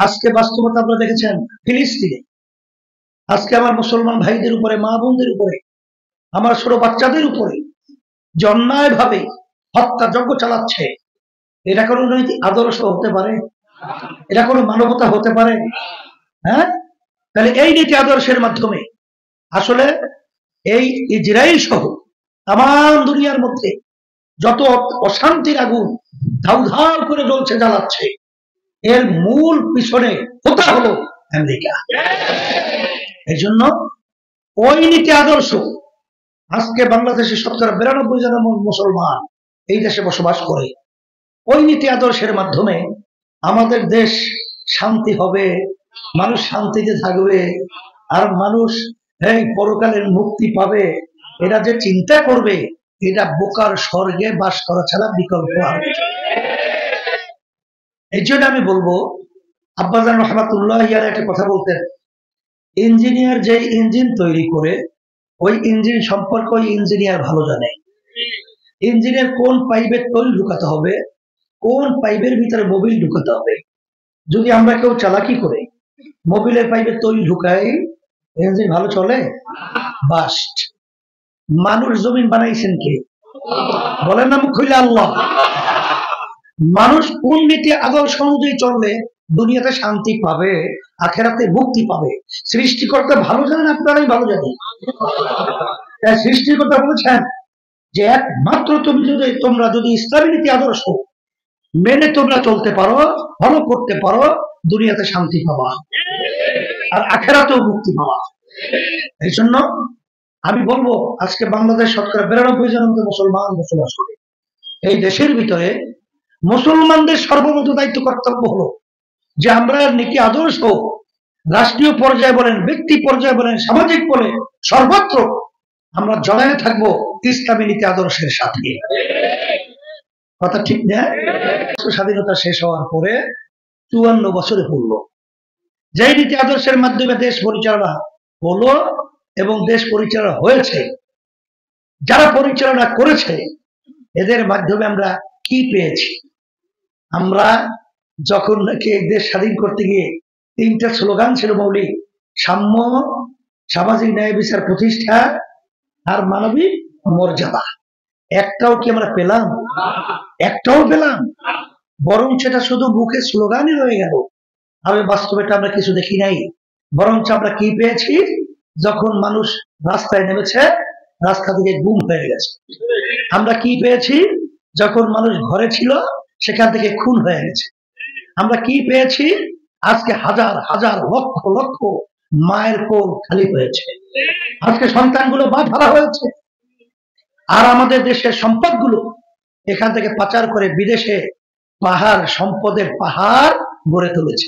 আজকে বাস্তবতা আপনারা দেখেছেন ফিলিস্তিনে। আজকে আমার মুসলমান ভাইদের উপরে, মা বোনদের উপরে, আমার ছোট বাচ্চাদের উপরে যে অন্যায় ভাবে হত্যাযজ্ঞ চালাচ্ছে, এটা কোনো নৈতিক আদর্শ হতে পারে? এটা কোনো মানবতা হতে পারে? হ্যাঁ, তাহলে এই নীতি আদর্শের মাধ্যমে আসলে এই ইসরায়েল সহ তাম দুনিয়ার মধ্যে যত অশান্তির আগুন ধাউ ধাউ করে জ্বলছে, জ্বালাচ্ছে, এর মূল পিছনে হোতা হলো আমেরিকা। এই জন্য ওই নীতি আদর্শ আজকে বাংলাদেশের 92% জন মুসলমান এই দেশে বসবাস করে। ওই নীতি আদর্শের মাধ্যমে আমাদের দেশ শান্তি হবে, মানুষ শান্তিতে থাকবে, আর মানুষ এই পরকালের মুক্তি পাবে। এরা যে চিন্তা করবে, এটা বোকার স্বর্গে বাস করা ছাড়া বিকল্প আর কিছু নেই। এই জন্য আমি বলবো, আব্বাজান রহমাতুল্লাহ একটা কথা বলতেন, ইঞ্জিনিয়ার যে ইঞ্জিন তৈরি করে ওই ইঞ্জিন সম্পর্কে ওই ইঞ্জিনিয়ার ভালো জানে। ইঞ্জিনের কোন পাইপের তৈল ঢুকাতে হবে, কোন পাইপের ভিতরে মোবিল ঢুকাতে হবে। যদি আমরা কেউ চালাকি করে মোবিলের পাইপের তৈল ঢুকাই, ইঞ্জিন ভালো চলে? বাস্ট। মানুষ জমিন বানাইছেন কে? বলেন না মুখ হইলে আল্লাহ। মানুষ কোন নীতি আদর্শ অনুযায়ী চললে দুনিয়াতে শান্তি পাবে, আখেরাতে মুক্তি পাবে, সৃষ্টিকর্তা ভালো জানেন, আপনারাই ভালো জানেন। সৃষ্টিকর্তা বলেছেন যে একমাত্র তোমরা যদি ইসলামী নীতি আদর্শ মেনে তোমরা চলতে পারো, ফলো করতে পারো, দুনিয়াতে শান্তি পাবা আর আখেরাতেও মুক্তি পাবা। এই জন্য আমি বলবো, আজকে বাংলাদেশ 92% মুসলমান বসবাস করে। এই দেশের ভিতরে মুসলমানদের সর্বমত দায়িত্ব কর্তব্য হলো যে আমরা নীতি আদর্শ রাষ্ট্রীয় পর্যায়ে বলেন, ব্যক্তি পর্যায়ে বলেন, সামাজিক বলেন, সর্বত্র আমরা জড়ায় থাকবো ইসলামী নীতি আদর্শের সাথে। কথা ঠিক না? স্বাধীনতা শেষ হওয়ার পরে 54 বছরে পড়লো, যে নীতি আদর্শের মাধ্যমে দেশ পরিচালনা হলো এবং দেশ পরিচালনা হয়েছে, যারা পরিচালনা করেছে এদের মাধ্যমে আমরা কি পেয়েছি? আমরা যখন নাকি দেশ স্বাধীন করতে গিয়ে 3টা স্লোগান ছিল মৌলিক: সাম্য, সামাজিক ন্যায় বিচার প্রতিষ্ঠা আর মানবিক মর্যাদা। একটাও কি আমরা পেলাম? একটাও পেলাম? বরং সেটা শুধু মুখে স্লোগানই রয়ে গেল, আর বাস্তবেটা আমরা কিছু দেখি নাই। বরঞ্চ আমরা কি পেয়েছি? যখন মানুষ রাস্তায় নেমেছে, রাস্তা থেকে গুম হয়ে গেছে। আমরা কি পেয়েছি? যখন মানুষ ঘরে ছিল, সেখান থেকে খুন হয়ে গেছে। আমরা কি পেয়েছি? আজকে হাজার হাজার লক্ষ লক্ষ মায়ের কোল খালি হয়েছে, আজকে সন্তানগুলো বাদ ধরা হয়েছে। আর আমাদের দেশের সম্পদগুলো এখান থেকে পাচার করে বিদেশে পাহাড়, সম্পদের পাহাড় গড়ে তুলেছে।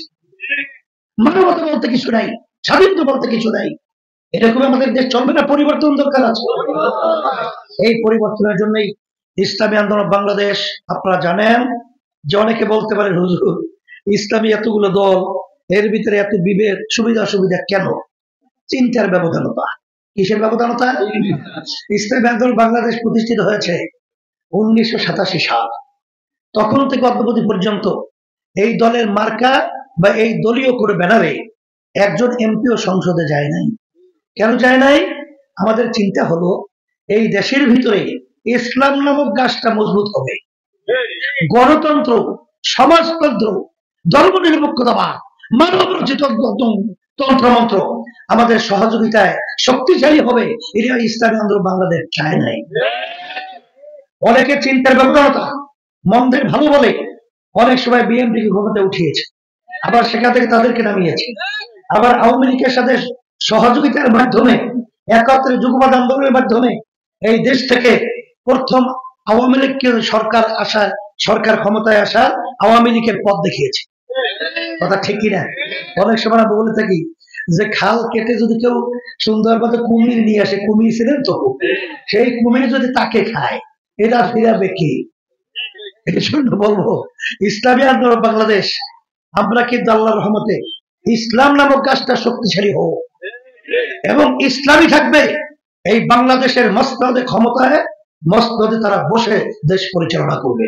মানবতা বলতে কিছু নাই, স্বাধীনতা বলতে কিছু নাই। এরকম আমাদের দেশ চলবে না, পরিবর্তন দরকার আছে। এই পরিবর্তনের জন্যই ইসলামী আন্দোলন বাংলাদেশ। আপনারা জানেন যে অনেকে বলতে পারে, হুজুর ইসলামী এতগুলো দল, এর ভিতরে এত বিভেদ, সুবিধা অসুবিধা কেন? চিন্তার ব্যবধানতা। কিসের ব্যবধানতা? ইসলামী আন্দোলন বাংলাদেশ প্রতিষ্ঠিত হয়েছে 1987 সাল। তখন থেকে অদ্যাবধি পর্যন্ত এই দলের মার্কা বা এই দলীয় করে ব্যানারে একজন এমপিও সংসদে যায় নাই। কেন যায় নাই? আমাদের চিন্তা হলো এই দেশের ভিতরে ইসলাম নামক গাছটা মজবুত হবে, গণতন্ত্র, সমাজতন্ত্র, ধর্মনিরপেক্ষতাবাদ, মানব রচিত তন্ত্রমন্ত্র আমাদের সহযোগিতায় শক্তিশালী হবে। এটা ইসলামী আন্দোলন বাংলাদেশ চায় নাই। অনেকে চিন্তার ব্যবধানতা, মন্দের ভালো বলে অনেক সময় বিএনপিকে ক্ষমতায় উঠিয়েছে, আবার সেখান থেকে তাদেরকে নামিয়েছে। আবার আওয়ামী লীগের সাথে সহযোগিতার মাধ্যমে, একত্রে যুগপৎ আন্দোলনের মাধ্যমে এই দেশ থেকে প্রথম আওয়ামী লীগকে সরকার ক্ষমতায় আসা আওয়ামী লীগের পথ দেখিয়েছে। কথা ঠিক কিনা? অনেক সময় আমরা বলে থাকি যে খাল কেটে যদি কেউ সুন্দরভাবে কুমির নিয়ে আসে, কুমির ছিলেন তো, সেই কুমির যদি তাকে খায়, এটা ফিরাবে কি? এই জন্য বলবো, ইসলামী আন্দোলন বাংলাদেশ আমরা কিন্তু আল্লাহর রহমতে ইসলাম নামক গাছটা শক্তিশালী হোক এবং ইসলামী থাকবে। এই বাংলাদেশের মসনদে ক্ষমতায়, মসনদে তারা বসে দেশ পরিচালনা করবে।